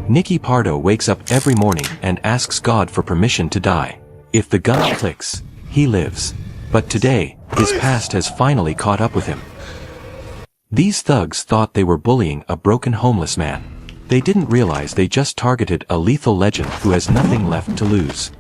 Nicky Pardo wakes up every morning and asks God for permission to die. If the gun clicks, he lives. But today, his past has finally caught up with him. These thugs thought they were bullying a broken homeless man. They didn't realize they just targeted a lethal legend who has nothing left to lose.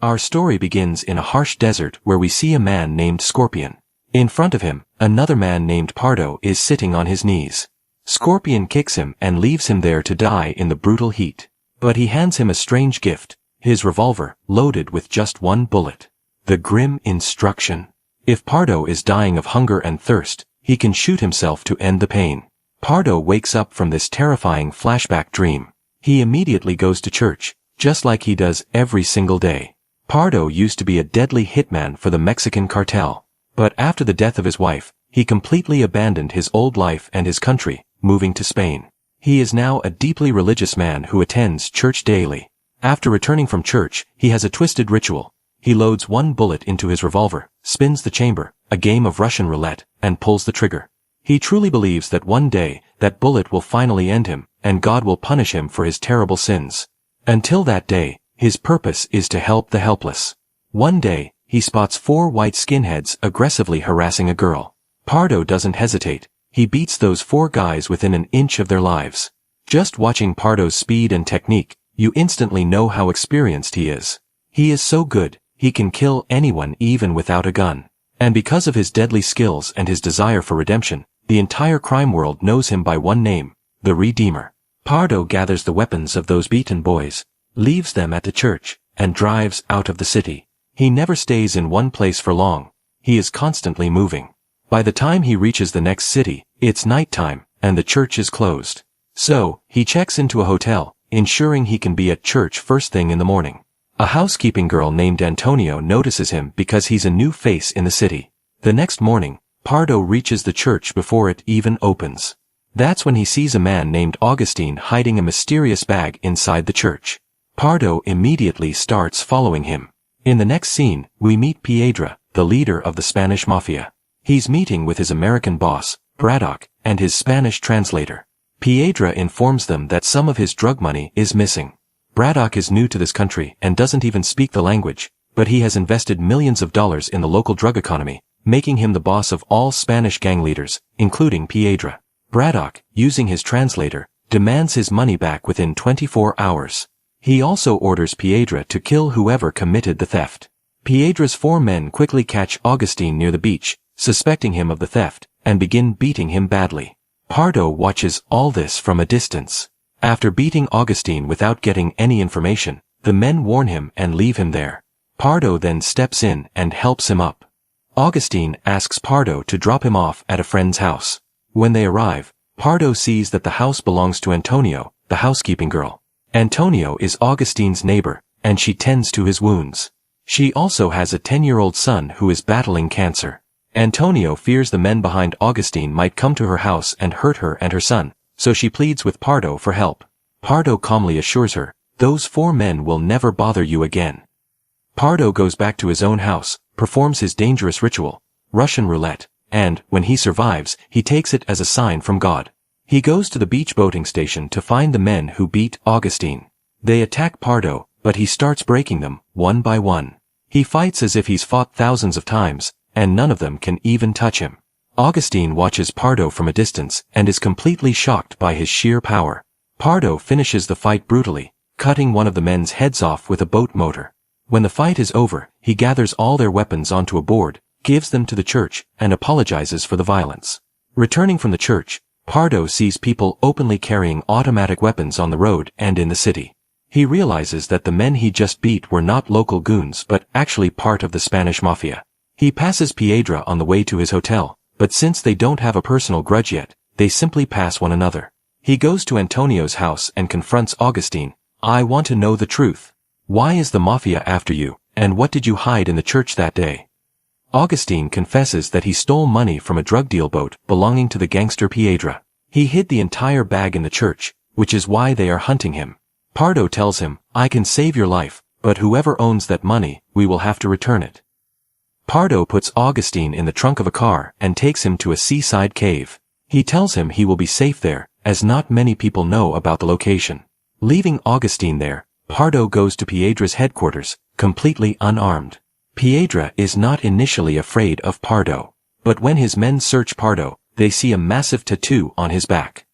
Our story begins in a harsh desert where we see a man named Scorpion. In front of him, another man named Pardo is sitting on his knees. Scorpion kicks him and leaves him there to die in the brutal heat. But he hands him a strange gift, his revolver, loaded with just one bullet. The grim instruction. If Pardo is dying of hunger and thirst, he can shoot himself to end the pain. Pardo wakes up from this terrifying flashback dream. He immediately goes to church, just like he does every single day. Pardo used to be a deadly hitman for the Mexican cartel. But after the death of his wife, he completely abandoned his old life and his country, moving to Spain. He is now a deeply religious man who attends church daily. After returning from church, he has a twisted ritual. He loads one bullet into his revolver, spins the chamber, a game of Russian roulette, and pulls the trigger. He truly believes that one day, that bullet will finally end him, and God will punish him for his terrible sins. Until that day, his purpose is to help the helpless. One day, he spots 4 white skinheads aggressively harassing a girl. Pardo doesn't hesitate. He beats those 4 guys within an inch of their lives. Just watching Pardo's speed and technique, you instantly know how experienced he is. He is so good, he can kill anyone even without a gun. And because of his deadly skills and his desire for redemption, the entire crime world knows him by one name, the Redeemer. Pardo gathers the weapons of those beaten boys, leaves them at the church, and drives out of the city. He never stays in one place for long. He is constantly moving. By the time he reaches the next city, it's nighttime, and the church is closed. So, he checks into a hotel, ensuring he can be at church first thing in the morning. A housekeeping girl named Antonio notices him because he's a new face in the city. The next morning, Pardo reaches the church before it even opens. That's when he sees a man named Augustine hiding a mysterious bag inside the church. Pardo immediately starts following him. In the next scene, we meet Piedra, the leader of the Spanish Mafia. He's meeting with his American boss, Braddock, and his Spanish translator. Piedra informs them that some of his drug money is missing. Braddock is new to this country and doesn't even speak the language, but he has invested millions of dollars in the local drug economy, making him the boss of all Spanish gang leaders, including Piedra. Braddock, using his translator, demands his money back within 24 hours. He also orders Piedra to kill whoever committed the theft. Piedra's 4 men quickly catch Augustine near the beach, suspecting him of the theft, and begin beating him badly. Pardo watches all this from a distance. After beating Augustine without getting any information, the men warn him and leave him there. Pardo then steps in and helps him up. Augustine asks Pardo to drop him off at a friend's house. When they arrive, Pardo sees that the house belongs to Antonio, the housekeeping girl. Antonio is Augustine's neighbor, and she tends to his wounds. She also has a 10-year-old son who is battling cancer. Antonio fears the men behind Augustine might come to her house and hurt her and her son, so she pleads with Pardo for help. Pardo calmly assures her, "Those 4 men will never bother you again." Pardo goes back to his own house, performs his dangerous ritual, Russian roulette, and, when he survives, he takes it as a sign from God. He goes to the beach boating station to find the men who beat Augustine. They attack Pardo, but he starts breaking them, one by one. He fights as if he's fought thousands of times, and none of them can even touch him. Augustine watches Pardo from a distance and is completely shocked by his sheer power. Pardo finishes the fight brutally, cutting one of the men's heads off with a boat motor. When the fight is over, he gathers all their weapons onto a board, gives them to the church, and apologizes for the violence. Returning from the church, Pardo sees people openly carrying automatic weapons on the road and in the city. He realizes that the men he just beat were not local goons but actually part of the Spanish Mafia. He passes Piedra on the way to his hotel, but since they don't have a personal grudge yet, they simply pass one another. He goes to Antonio's house and confronts Augustine. "I want to know the truth. Why is the Mafia after you, and what did you hide in the church that day?" Augustine confesses that he stole money from a drug deal boat belonging to the gangster Piedra. He hid the entire bag in the church, which is why they are hunting him. Pardo tells him, "I can save your life, but whoever owns that money, we will have to return it." Pardo puts Augustine in the trunk of a car and takes him to a seaside cave. He tells him he will be safe there, as not many people know about the location. Leaving Augustine there, Pardo goes to Piedra's headquarters, completely unarmed. Piedra is not initially afraid of Pardo, but when his men search Pardo, they see a massive tattoo on his back.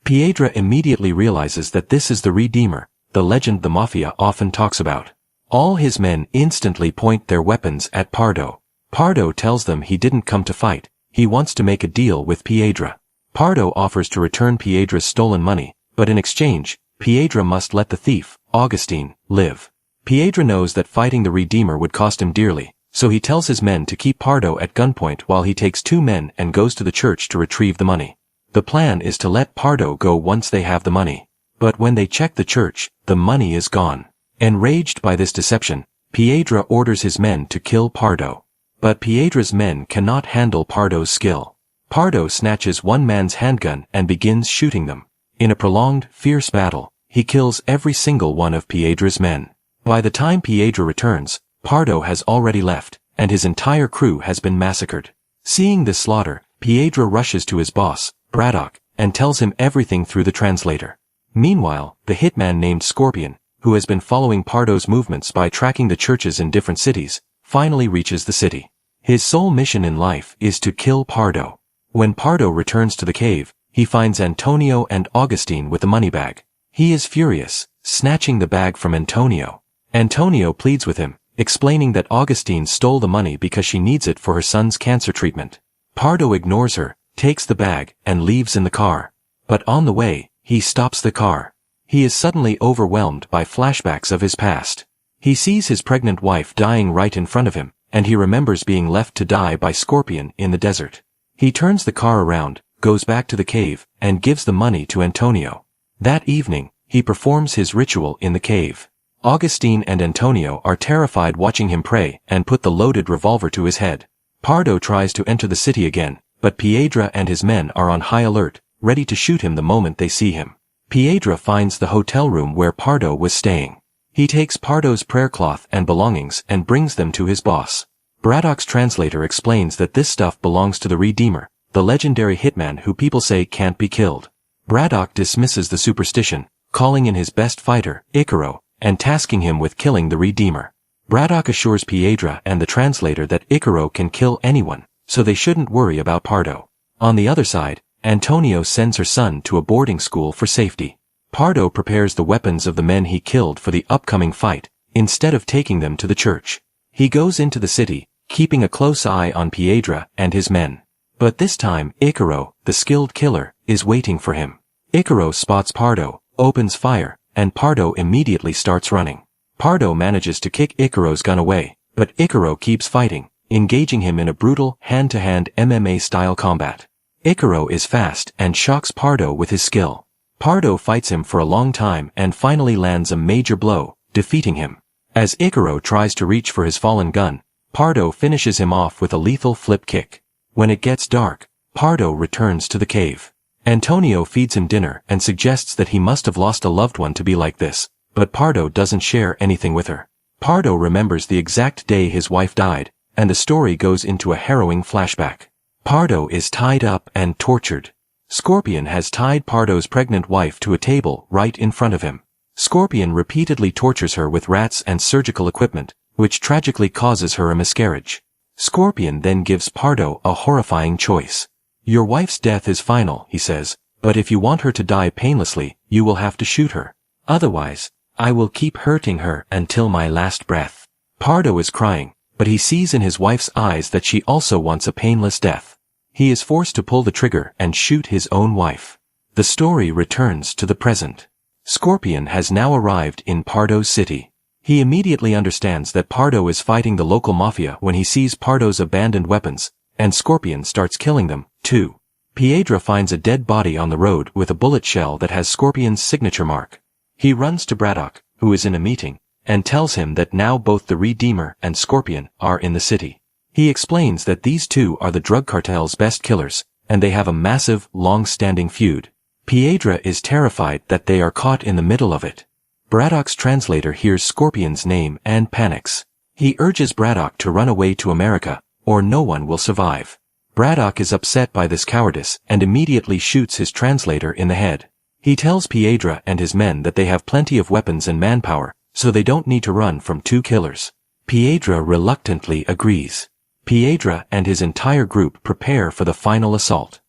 Piedra immediately realizes that this is the Redeemer, the legend the Mafia often talks about. All his men instantly point their weapons at Pardo. Pardo tells them he didn't come to fight, he wants to make a deal with Piedra. Pardo offers to return Piedra's stolen money, but in exchange, Piedra must let the thief, Augustine, live. Piedra knows that fighting the Redeemer would cost him dearly, so he tells his men to keep Pardo at gunpoint while he takes 2 men and goes to the church to retrieve the money. The plan is to let Pardo go once they have the money. But when they check the church, the money is gone. Enraged by this deception, Piedra orders his men to kill Pardo. But Piedra's men cannot handle Pardo's skill. Pardo snatches one man's handgun and begins shooting them. In a prolonged, fierce battle, he kills every single one of Piedra's men. By the time Piedra returns, Pardo has already left, and his entire crew has been massacred. Seeing this slaughter, Piedra rushes to his boss, Braddock, and tells him everything through the translator. Meanwhile, the hitman named Scorpion, who has been following Pardo's movements by tracking the churches in different cities, finally reaches the city. His sole mission in life is to kill Pardo. When Pardo returns to the cave, he finds Antonio and Augustine with the money bag. He is furious, snatching the bag from Antonio. Antonio pleads with him, explaining that Augustine stole the money because she needs it for her son's cancer treatment. Pardo ignores her, takes the bag, and leaves in the car. But on the way, he stops the car. He is suddenly overwhelmed by flashbacks of his past. He sees his pregnant wife dying right in front of him, and he remembers being left to die by Scorpion in the desert. He turns the car around, goes back to the cave, and gives the money to Antonio. That evening, he performs his ritual in the cave. Augustine and Antonio are terrified watching him pray and put the loaded revolver to his head. Pardo tries to enter the city again, but Piedra and his men are on high alert, ready to shoot him the moment they see him. Piedra finds the hotel room where Pardo was staying. He takes Pardo's prayer cloth and belongings and brings them to his boss. Braddock's translator explains that this stuff belongs to the Redeemer, the legendary hitman who people say can't be killed. Braddock dismisses the superstition, calling in his best fighter, Icaro, and tasking him with killing the Redeemer. Braddock assures Piedra and the translator that Icaro can kill anyone, so they shouldn't worry about Pardo. On the other side, Antonio sends her son to a boarding school for safety. Pardo prepares the weapons of the men he killed for the upcoming fight, instead of taking them to the church. He goes into the city, keeping a close eye on Piedra and his men. But this time, Icaro, the skilled killer, is waiting for him. Icaro spots Pardo, opens fire, and Pardo immediately starts running. Pardo manages to kick Icaro's gun away, but Icaro keeps fighting, engaging him in a brutal, hand-to-hand MMA-style combat. Icaro is fast and shocks Pardo with his skill. Pardo fights him for a long time and finally lands a major blow, defeating him. As Icaro tries to reach for his fallen gun, Pardo finishes him off with a lethal flip kick. When it gets dark, Pardo returns to the cave. Antonio feeds him dinner and suggests that he must have lost a loved one to be like this, but Pardo doesn't share anything with her. Pardo remembers the exact day his wife died, and the story goes into a harrowing flashback. Pardo is tied up and tortured. Scorpion has tied Pardo's pregnant wife to a table right in front of him. Scorpion repeatedly tortures her with rats and surgical equipment, which tragically causes her a miscarriage. Scorpion then gives Pardo a horrifying choice. Your wife's death is final, he says, but if you want her to die painlessly, you will have to shoot her. Otherwise, I will keep hurting her until my last breath. Pardo is crying, but he sees in his wife's eyes that she also wants a painless death. He is forced to pull the trigger and shoot his own wife. The story returns to the present. Scorpion has now arrived in Pardo's city. He immediately understands that Pardo is fighting the local mafia when he sees Pardo's abandoned weapons, and Scorpion starts killing them, too. Piedra finds a dead body on the road with a bullet shell that has Scorpion's signature mark. He runs to Braddock, who is in a meeting, and tells him that now both the Redeemer and Scorpion are in the city. He explains that these two are the drug cartel's best killers, and they have a massive, long-standing feud. Piedra is terrified that they are caught in the middle of it. Braddock's translator hears Scorpion's name and panics. He urges Braddock to run away to America, or no one will survive. Braddock is upset by this cowardice and immediately shoots his translator in the head. He tells Piedra and his men that they have plenty of weapons and manpower, so they don't need to run from two killers. Piedra reluctantly agrees. Piedra and his entire group prepare for the final assault.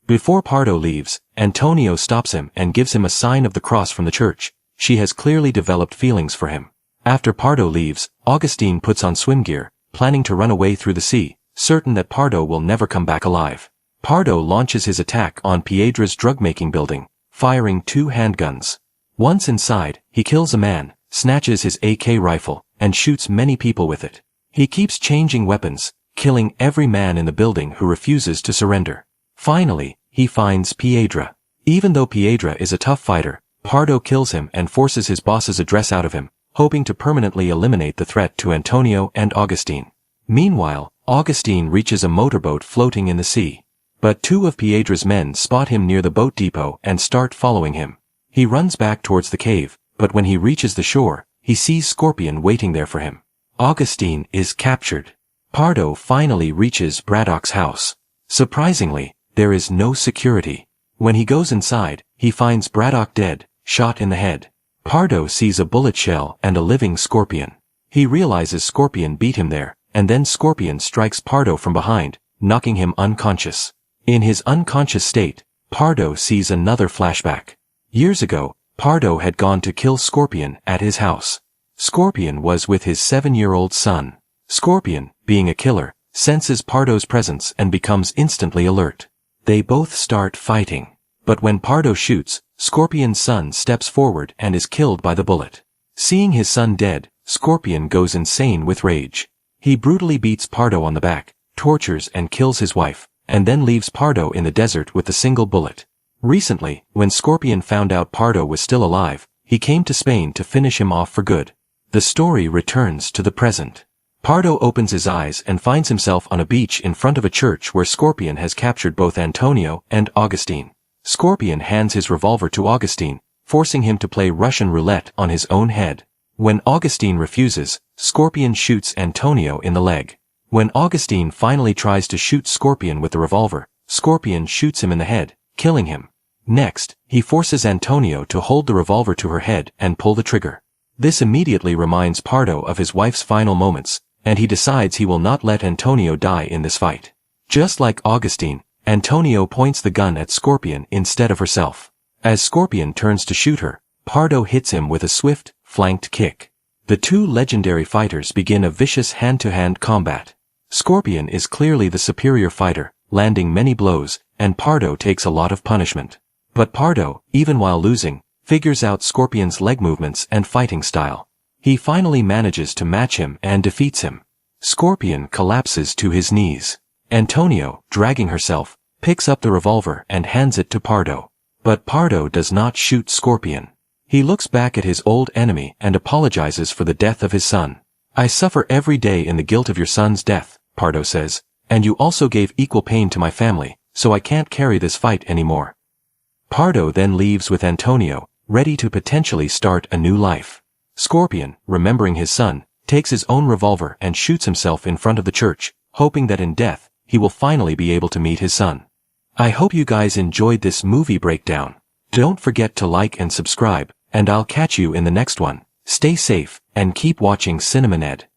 Before Pardo leaves, Antonio stops him and gives him a sign of the cross from the church. She has clearly developed feelings for him. After Pardo leaves, Augustine puts on swim gear, planning to run away through the sea, certain that Pardo will never come back alive. Pardo launches his attack on Piedra's drug-making building, firing 2 handguns. Once inside, he kills a man, snatches his AK rifle, and shoots many people with it. He keeps changing weapons, killing every man in the building who refuses to surrender. Finally, he finds Piedra. Even though Piedra is a tough fighter, Pardo kills him and forces his boss's address out of him, hoping to permanently eliminate the threat to Antonio and Augustine. Meanwhile, Augustine reaches a motorboat floating in the sea. But 2 of Piedra's men spot him near the boat depot and start following him. He runs back towards the cave, but when he reaches the shore, he sees Scorpion waiting there for him. Augustine is captured. Pardo finally reaches Braddock's house. Surprisingly, there is no security. When he goes inside, he finds Braddock dead, shot in the head. Pardo sees a bullet shell and a living Scorpion. He realizes Scorpion beat him there, and then Scorpion strikes Pardo from behind, knocking him unconscious. In his unconscious state, Pardo sees another flashback. Years ago, Pardo had gone to kill Scorpion at his house. Scorpion was with his 7-year-old son. Scorpion, being a killer, senses Pardo's presence and becomes instantly alert. They both start fighting. But when Pardo shoots, Scorpion's son steps forward and is killed by the bullet. Seeing his son dead, Scorpion goes insane with rage. He brutally beats Pardo on the back, tortures and kills his wife, and then leaves Pardo in the desert with a single bullet. Recently, when Scorpion found out Pardo was still alive, he came to Spain to finish him off for good. The story returns to the present. Pardo opens his eyes and finds himself on a beach in front of a church where Scorpion has captured both Antonio and Augustine. Scorpion hands his revolver to Augustine, forcing him to play Russian roulette on his own head. When Augustine refuses, Scorpion shoots Antonio in the leg. When Augustine finally tries to shoot Scorpion with the revolver, Scorpion shoots him in the head, killing him. Next, he forces Antonio to hold the revolver to her head and pull the trigger. This immediately reminds Pardo of his wife's final moments, and he decides he will not let Antonio die in this fight. Just like Augustine, Antonio points the gun at Scorpion instead of herself. As Scorpion turns to shoot her, Pardo hits him with a swift, flanked kick. The 2 legendary fighters begin a vicious hand-to-hand combat. Scorpion is clearly the superior fighter, landing many blows, and Pardo takes a lot of punishment. But Pardo, even while losing, figures out Scorpion's leg movements and fighting style. He finally manages to match him and defeats him. Scorpion collapses to his knees. Antonio, dragging herself, picks up the revolver and hands it to Pardo. But Pardo does not shoot Scorpion. He looks back at his old enemy and apologizes for the death of his son. "I suffer every day in the guilt of your son's death," Pardo says, "and you also gave equal pain to my family, so I can't carry this fight anymore." Pardo then leaves with Antonio, ready to potentially start a new life. Scorpion, remembering his son, takes his own revolver and shoots himself in front of the church, hoping that in death, he will finally be able to meet his son. I hope you guys enjoyed this movie breakdown. Don't forget to like and subscribe, and I'll catch you in the next one. Stay safe, and keep watching CinemaNed.